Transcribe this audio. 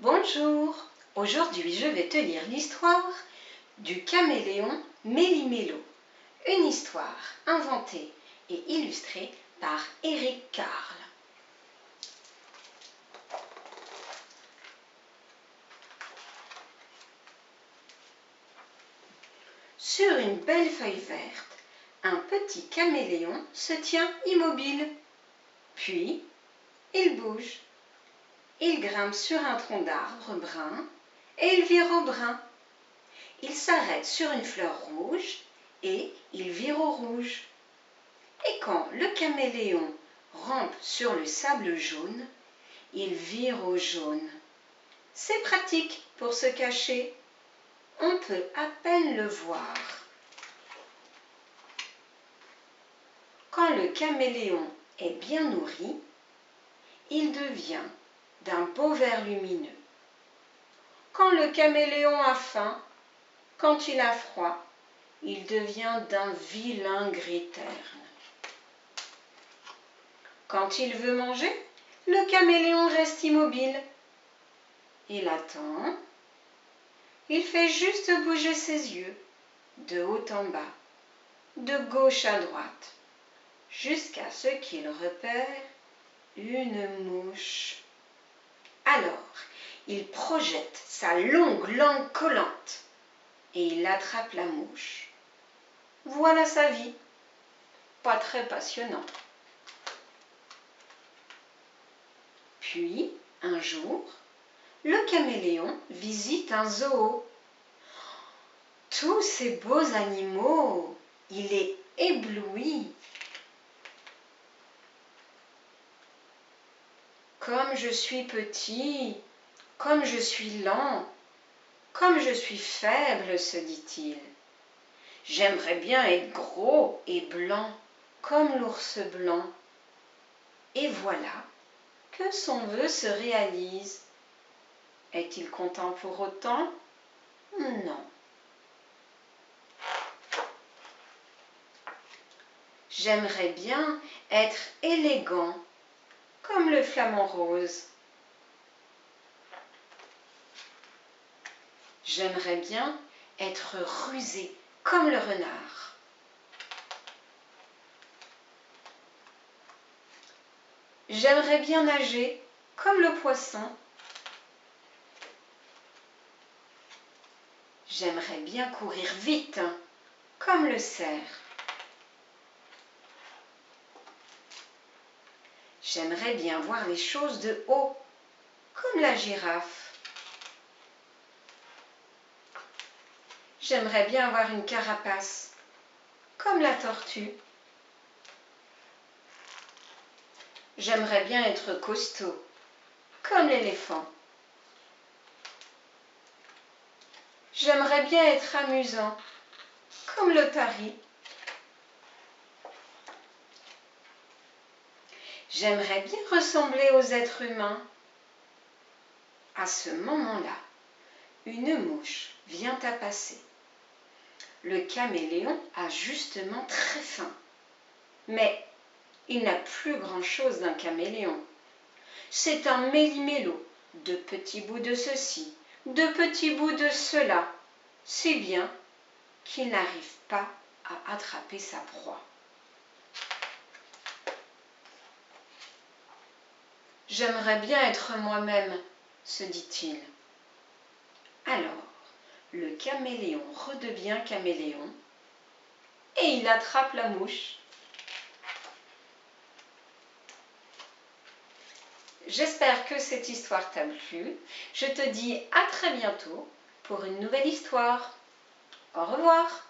Bonjour, aujourd'hui je vais te lire l'histoire du caméléon Méli-Mélo, une histoire inventée et illustrée par Éric Carle. Sur une belle feuille verte, un petit caméléon se tient immobile. Puis, il bouge. Il grimpe sur un tronc d'arbre brun et il vire au brun. Il s'arrête sur une fleur rouge et il vire au rouge. Et quand le caméléon rampe sur le sable jaune, il vire au jaune. C'est pratique pour se cacher. On peut à peine le voir. Quand le caméléon est bien nourri, il devient d'un beau vert lumineux. Quand le caméléon a faim, quand il a froid, il devient d'un vilain gris terne. Quand il veut manger, le caméléon reste immobile. Il attend. Il fait juste bouger ses yeux, de haut en bas, de gauche à droite, jusqu'à ce qu'il repère une mouche. Alors, il projette sa longue langue collante et il attrape la mouche. Voilà sa vie. Pas très passionnant. Puis, un jour, le caméléon visite un zoo. Tous ces beaux animaux, il est ébloui. Comme je suis petit, comme je suis lent, comme je suis faible, se dit-il. J'aimerais bien être gros et blanc, comme l'ours blanc. Et voilà que son vœu se réalise. Est-il content pour autant? Non. J'aimerais bien être élégant, comme le flamant rose. J'aimerais bien être rusé, comme le renard. J'aimerais bien nager, comme le poisson. J'aimerais bien courir vite, comme le cerf. J'aimerais bien voir les choses de haut, comme la girafe. J'aimerais bien avoir une carapace, comme la tortue. J'aimerais bien être costaud, comme l'éléphant. J'aimerais bien être amusant, comme l'otarie. J'aimerais bien ressembler aux êtres humains. À ce moment-là, une mouche vient à passer. Le caméléon a justement très faim. Mais il n'a plus grand-chose d'un caméléon. C'est un méli-mélo, de petits bouts de ceci, de petits bouts de cela, si bien qu'il n'arrive pas à attraper sa proie. J'aimerais bien être moi-même, se dit-il. Alors, le caméléon redevient caméléon et il attrape la mouche. J'espère que cette histoire t'a plu. Je te dis à très bientôt pour une nouvelle histoire. Au revoir.